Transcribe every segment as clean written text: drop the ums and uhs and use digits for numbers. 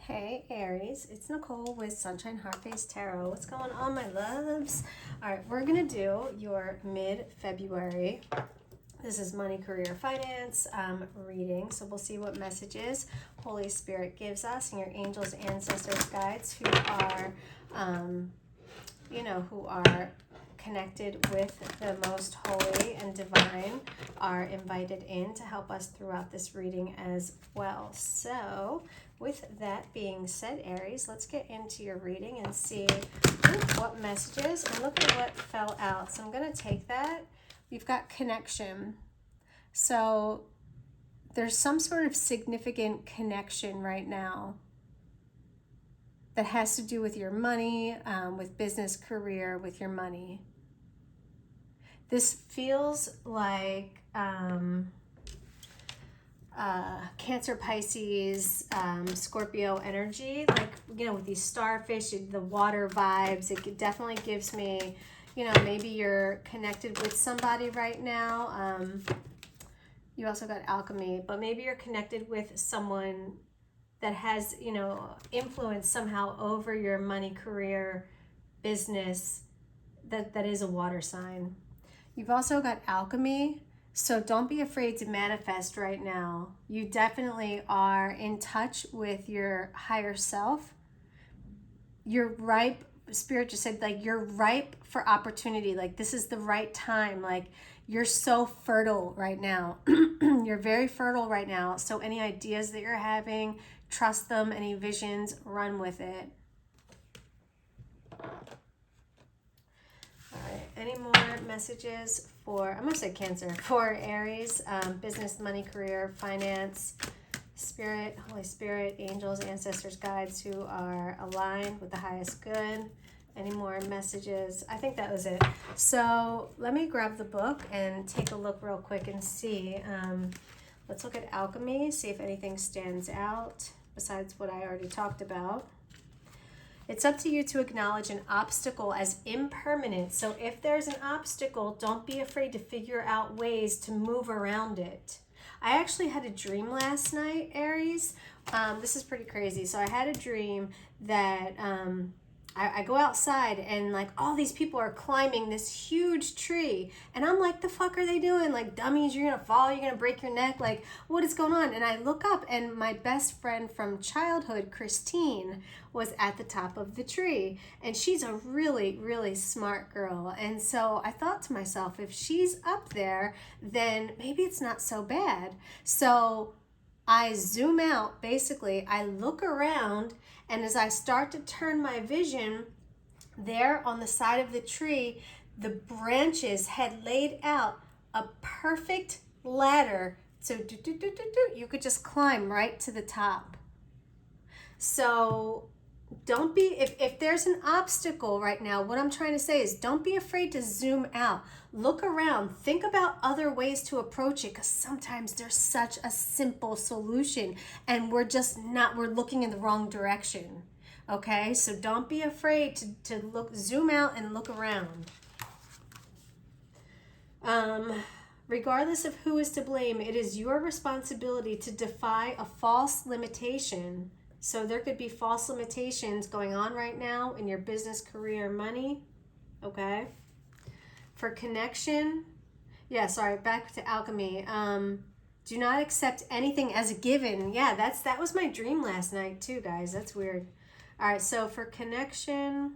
Hey Aries, it's Nicole with Sunshine Heart-Face Tarot. What's going on, my loves? All right, we're gonna do your mid-February. This is money, career, finance reading. So we'll see what messages Holy Spirit gives us and your angels, ancestors, guides who are, who are connected with the most holy and divine are invited in to help us throughout this reading as well. So with that being said, Aries, let's get into your reading and see what messages, and look at what fell out. So I'm going to take that. We've got connection. So there's some sort of significant connection right now that has to do with your money, with business, career, with your money. This feels like Cancer, Pisces, Scorpio energy, like, with these starfish, the water vibes. It definitely gives me, maybe you're connected with somebody right now. You also got alchemy, but maybe you're connected with someone that has, influence somehow over your money, career, business, that is a water sign. You've also got alchemy, so don't be afraid to manifest right now. You definitely are in touch with your higher self. You're ripe. Spirit just said, like, you're ripe for opportunity. Like, this is the right time. Like, you're so fertile right now. You're very fertile right now. So any ideas that you're having, trust them. Any visions, run with it. Any more messages for, I'm going to say Cancer, for Aries, business, money, career, finance, spirit, Holy Spirit, angels, ancestors, guides who are aligned with the highest good? Any more messages? I think that was it. So let me grab the book and take a look real quick and see. Let's look at alchemy, see if anything stands out besides what I already talked about. It's up to you to acknowledge an obstacle as impermanent. So if there's an obstacle, don't be afraid to figure out ways to move around it. I actually had a dream last night, Aries. This is pretty crazy. So I had a dream that I go outside and, like, all these people are climbing this huge tree. And I'm like, the fuck are they doing? Like, dummies, you're going to fall, you're going to break your neck. Like, what is going on? And I look up and my best friend from childhood, Christine, was at the top of the tree. And she's a really, really smart girl. And so I thought to myself, if she's up there, then maybe it's not so bad. So I zoom out, basically, I look around, and as I start to turn my vision, there on the side of the tree, the branches had laid out a perfect ladder. So you could just climb right to the top. So don't be, if there's an obstacle right now, what I'm trying to say is don't be afraid to zoom out. Look around. Think about other ways to approach it, because sometimes there's such a simple solution and we're looking in the wrong direction. Okay, so don't be afraid to zoom out and look around. Regardless of who is to blame, it is your responsibility to defy a false limitation. So there could be false limitations going on right now in your business, career, money. Okay. For connection, back to alchemy. Do not accept anything as a given. Yeah, that was my dream last night too, guys. That's weird. All right, so for connection,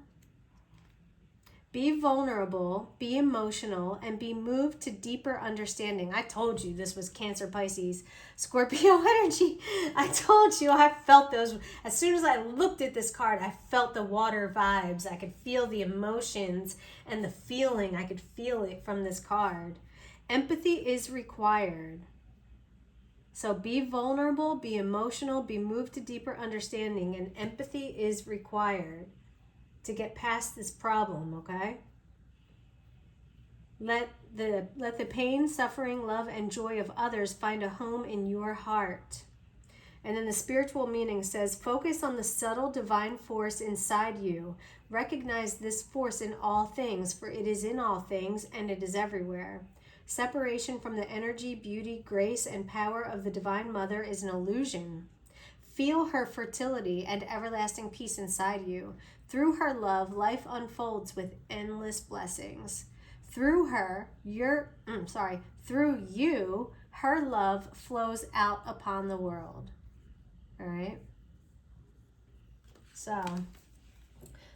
be vulnerable, be emotional, and be moved to deeper understanding. I told you this was Cancer, Pisces, Scorpio energy. I told you I felt those. As soon as I looked at this card, I felt the water vibes. I could feel the emotions and the feeling. I could feel it from this card. Empathy is required. So be vulnerable, be emotional, be moved to deeper understanding, and empathy is required to get past this problem, okay? Let the pain, suffering, love, and joy of others find a home in your heart. And then the spiritual meaning says, focus on the subtle divine force inside you. Recognize this force in all things, for it is in all things and it is everywhere. Separation from the energy, beauty, grace, and power of the Divine Mother is an illusion. Feel her fertility and everlasting peace inside you. Through her love, life unfolds with endless blessings. Through you, her love flows out upon the world. All right? So,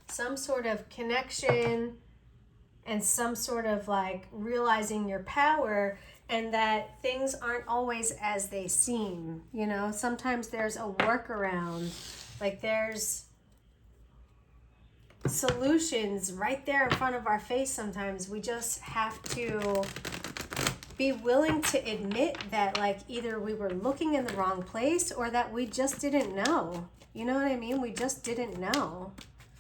some sort of connection and some sort of like realizing your power, and that things aren't always as they seem. You know, sometimes there's a workaround. Like there's solutions right there in front of our face. Sometimes we just have to be willing to admit that like either we were looking in the wrong place or that we just didn't know. You know what I mean? We just didn't know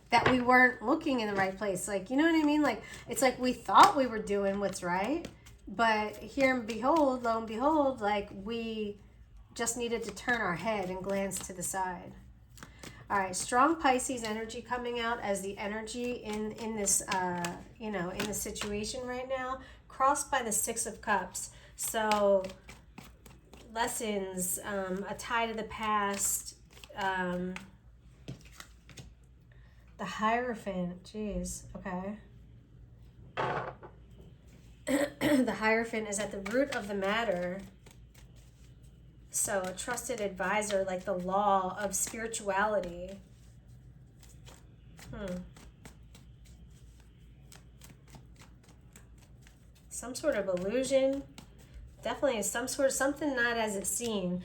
that we weren't looking in the right place. Like, you know what I mean? Like, it's like we thought we were doing what's right, but here and behold, lo and behold, like we just needed to turn our head and glance to the side. All right, strong Pisces energy coming out as the energy in this, in this situation right now, crossed by the Six of Cups. So lessons, a tie to the past, the Hierophant, geez, okay. The Hierophant is at the root of the matter. So a trusted advisor, like the law of spirituality. Some sort of illusion. Definitely something not as it's seen.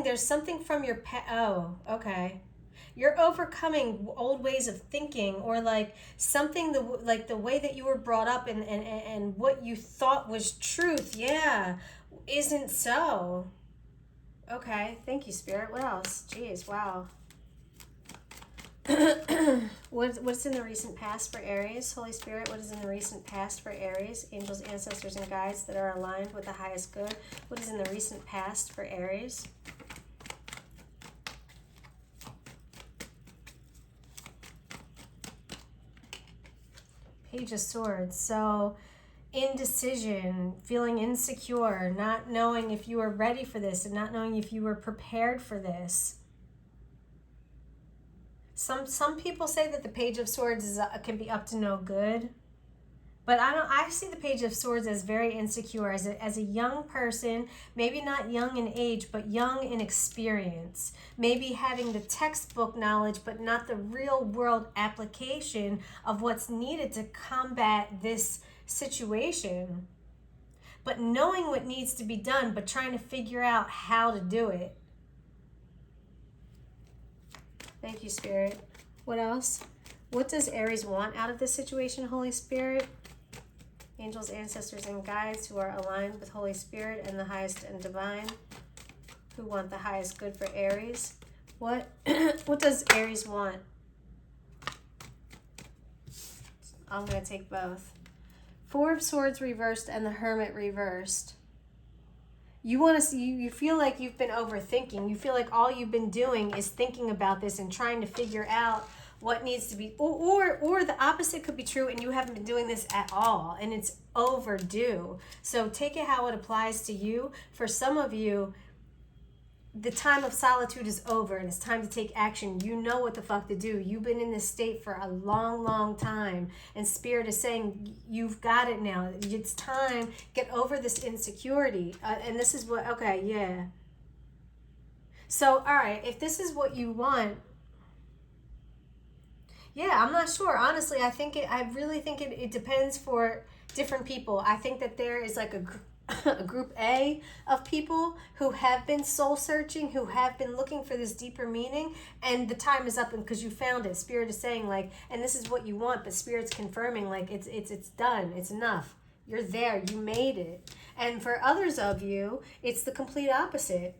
There's something from your past. Oh, okay. You're overcoming old ways of thinking, or like something like the way that you were brought up and what you thought was truth, isn't so. Okay, thank you, Spirit. What else? Jeez, wow. What's in the recent past for Aries? Holy Spirit, what is in the recent past for Aries? Angels, ancestors, and guides that are aligned with the highest good. What is in the recent past for Aries? Page of Swords. So indecision, feeling insecure, not knowing if you were ready for this and not knowing if you were prepared for this. Some people say that the Page of Swords can be up to no good, but I see the Page of Swords as very insecure, as a young person, maybe not young in age, but young in experience, maybe having the textbook knowledge, but not the real world application of what's needed to combat this situation, but knowing what needs to be done, but trying to figure out how to do it. Thank you, Spirit. What else? What does Aries want out of this situation, Holy Spirit? Angels, ancestors, and guides who are aligned with Holy Spirit and the highest and divine, who want the highest good for Aries. What does Aries want? I'm going to take both. Four of Swords reversed and the Hermit reversed. You feel like you've been overthinking. You feel like all you've been doing is thinking about this and trying to figure out what needs to be, or the opposite could be true, and you haven't been doing this at all and it's overdue. So take it how it applies to you. For some of you, the time of solitude is over and it's time to take action. You know what the fuck to do. You've been in this state for a long, long time, and Spirit is saying you've got it now. It's time. Get over this insecurity. And this is what, okay, yeah. So, all right, if this is what you want, I'm not sure. Honestly, I really think it depends for different people. I think that there is like a group A of people who have been soul searching, who have been looking for this deeper meaning, and the time is up because you found it. Spirit is saying like, and this is what you want, but Spirit's confirming like it's done, it's enough. You're there, you made it. And for others of you, it's the complete opposite.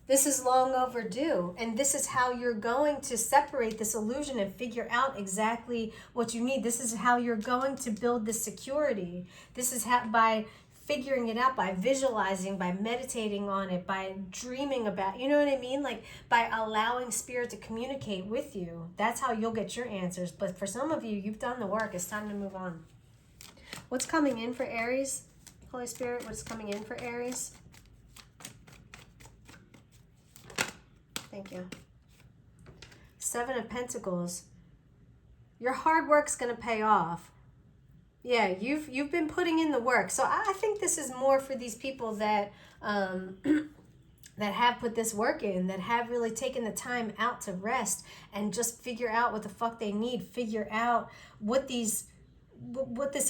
This is long overdue, and this is how you're going to separate this illusion and figure out exactly what you need. This is how you're going to build this security. This is how, by figuring it out, by visualizing, by meditating on it, by dreaming about, you know what I mean? Like by allowing Spirit to communicate with you. That's how you'll get your answers. But for some of you, you've done the work. It's time to move on. What's coming in for Aries? Holy Spirit, what's coming in for Aries? Thank you. Seven of Pentacles. Your hard work's going to pay off. Yeah, you've been putting in the work. So I think this is more for these people that that have put this work in, that have really taken the time out to rest and just figure out what the fuck they need, figure out what this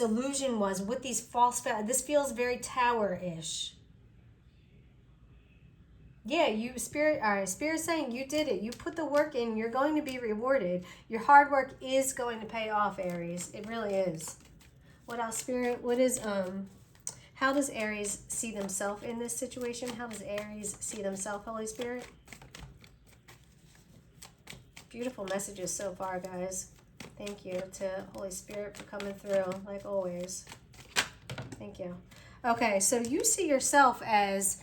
illusion was, what these this feels very tower-ish. Yeah, Spirit, all right, Spirit's saying you did it. You put the work in, you're going to be rewarded. Your hard work is going to pay off, Aries. It really is. What else, Spirit? What is, how does Aries see themselves in this situation? How does Aries see themselves, Holy Spirit? Beautiful messages so far, guys. Thank you to Holy Spirit for coming through, like always. Thank you. Okay, so you see yourself as,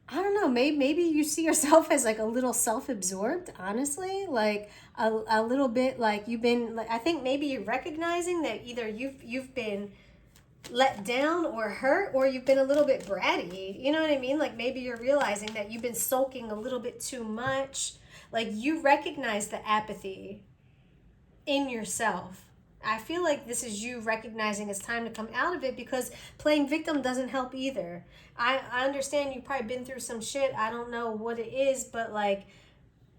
I don't know, maybe you see yourself as like a little self-absorbed, honestly, like a little bit like you've been, like, I think maybe you're recognizing that either you've been let down or hurt, or you've been a little bit bratty, you know what I mean? Like maybe you're realizing that you've been sulking a little bit too much. Like you recognize the apathy in yourself. I feel like this is you recognizing it's time to come out of it, because playing victim doesn't help either. I understand you've probably been through some shit. I don't know what it is, but like,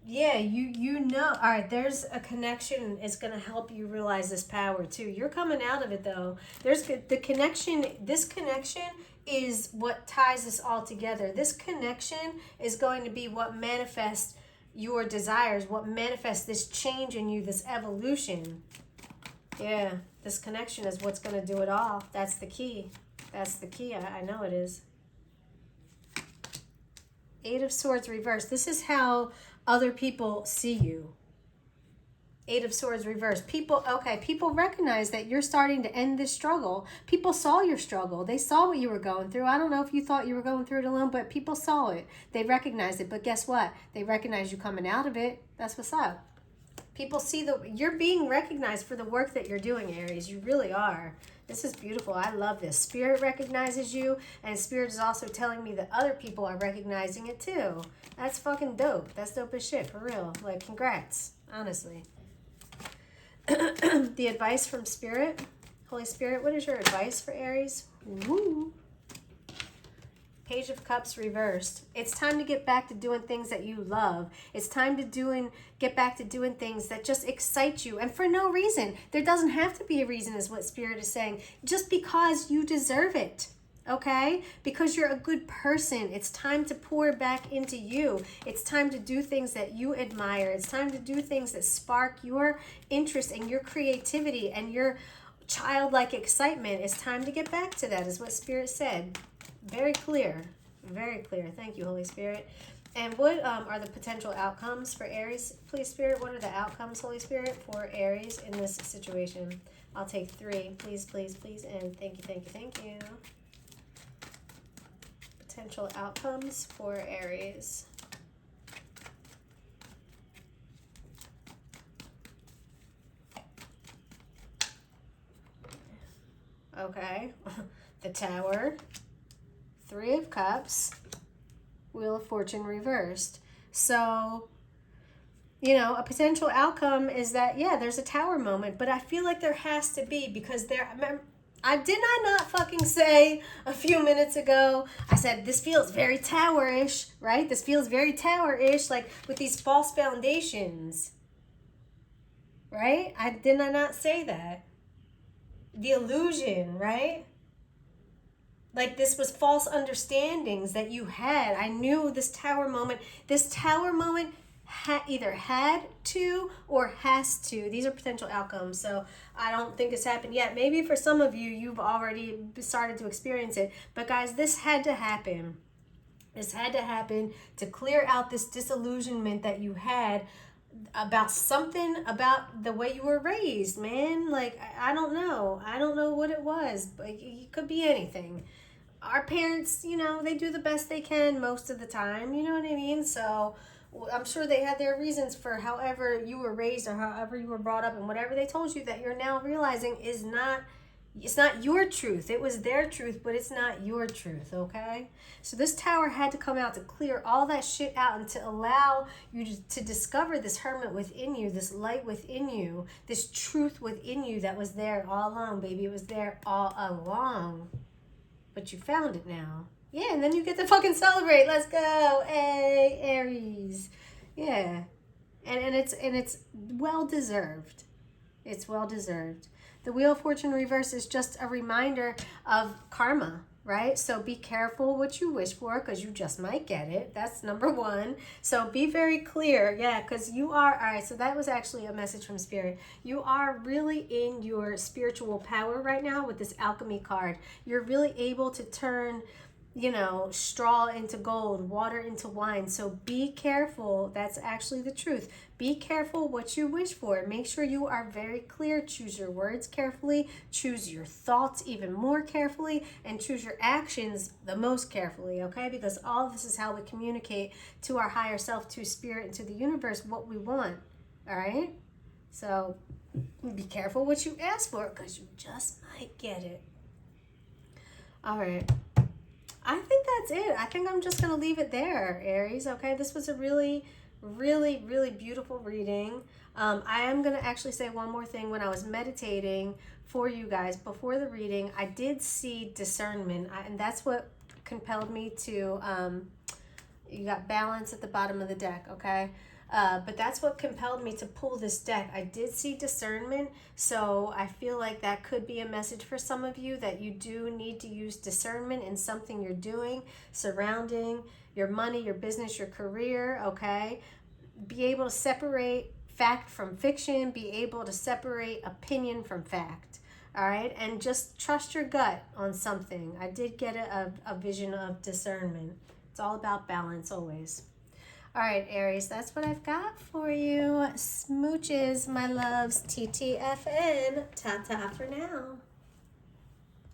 yeah, you know. All right, there's a connection. It's going to help you realize this power too. You're coming out of it though. There's the connection. This connection is what ties this all together. This connection is going to be what manifests your desires, what manifests this change in you, this evolution. Yeah, this connection is what's going to do it all. That's the key. That's the key. I know it is. Eight of Swords reversed. This is how other people see you. Eight of Swords reversed. People recognize that you're starting to end this struggle. People saw your struggle. They saw what you were going through. I don't know if you thought you were going through it alone, but people saw it. They recognized it. But guess what? They recognize you coming out of it. That's what's up. People see you're being recognized for the work that you're doing, Aries. You really are. This is beautiful. I love this. Spirit recognizes you, and Spirit is also telling me that other people are recognizing it too. That's fucking dope. That's dope as shit, for real. Like, congrats, honestly. The advice from Spirit. Holy Spirit, what is your advice for Aries? Woo. Page of Cups reversed. It's time to get back to doing things that you love. It's time to get back to doing things that just excite you, and for no reason. There doesn't have to be a reason, is what Spirit is saying. Just because you deserve it, okay? Because you're a good person. It's time to pour back into you. It's time to do things that you admire. It's time to do things that spark your interest and your creativity and your childlike excitement. It's time to get back to that, is what Spirit said. Very clear. Very clear. Thank you, Holy Spirit. And what are the potential outcomes for Aries? Please, Spirit, what are the outcomes, Holy Spirit, for Aries in this situation? I'll take 3. Please, please, please. And thank you, thank you, thank you. Potential outcomes for Aries. Okay. The Tower. 3 of Cups, Wheel of Fortune reversed. So, you know, a potential outcome is that, yeah, there's a Tower moment, but I feel like there has to be, because did I not fucking say a few minutes ago, I said this feels very Tower-ish, right? This feels very Tower-ish, like with these false foundations, right? Did I not say that? The illusion, right? Like this was false understandings that you had. I knew this Tower moment either had to or has to. These are potential outcomes. So I don't think it's happened yet. Maybe for some of you, you've already started to experience it. But guys, this had to happen. This had to happen to clear out this disillusionment that you had about something about the way you were raised, man. Like, I don't know. I don't know what it was, but it could be anything. Our parents, you know, they do the best they can most of the time, you know what I mean? So I'm sure they had their reasons for however you were raised or however you were brought up, and whatever they told you that you're now realizing is not It's not your truth. It was their truth, but it's not your truth, okay? So this tower had to come out to clear all that shit out and to allow you to discover this hermit within you, this light within you, this truth within you that was there all along, baby. It was there all along. But you found it now. Yeah, and then you get to fucking celebrate. Let's go. Hey, Aries. Yeah. And it's well deserved. It's well deserved. The Wheel of Fortune reverse is just a reminder of karma, right? So be careful what you wish for, because you just might get it. That's number one. So be very clear. Yeah, because you are, all right, so that was actually a message from Spirit. You are really in your spiritual power right now with this alchemy card. You're really able to turn, you know, straw into gold, water into wine. So be careful. That's actually the truth. Be careful what you wish for. Make sure you are very clear. Choose your words carefully. Choose your thoughts even more carefully. And choose your actions the most carefully, okay? Because all of this is how we communicate to our higher self, to Spirit, and to the universe what we want, all right? So be careful what you ask for, because you just might get it. All right. I think that's it. I think I'm just going to leave it there, Aries. Okay, this was a really, really, really beautiful reading. I am going to actually say one more thing. When I was meditating for you guys before the reading, I did see discernment, and that's what compelled me to, you got balance at the bottom of the deck, okay? But that's what compelled me to pull this deck. I did see discernment, so I feel like that could be a message for some of you, that you do need to use discernment in something you're doing surrounding your money, your business, your career, okay? Be able to separate fact from fiction, be able to separate opinion from fact, all right? And just trust your gut on something. I did get a vision of discernment. It's all about balance always. All right, Aries, that's what I've got for you. Smooches, my loves. TTFN. Ta-ta for now.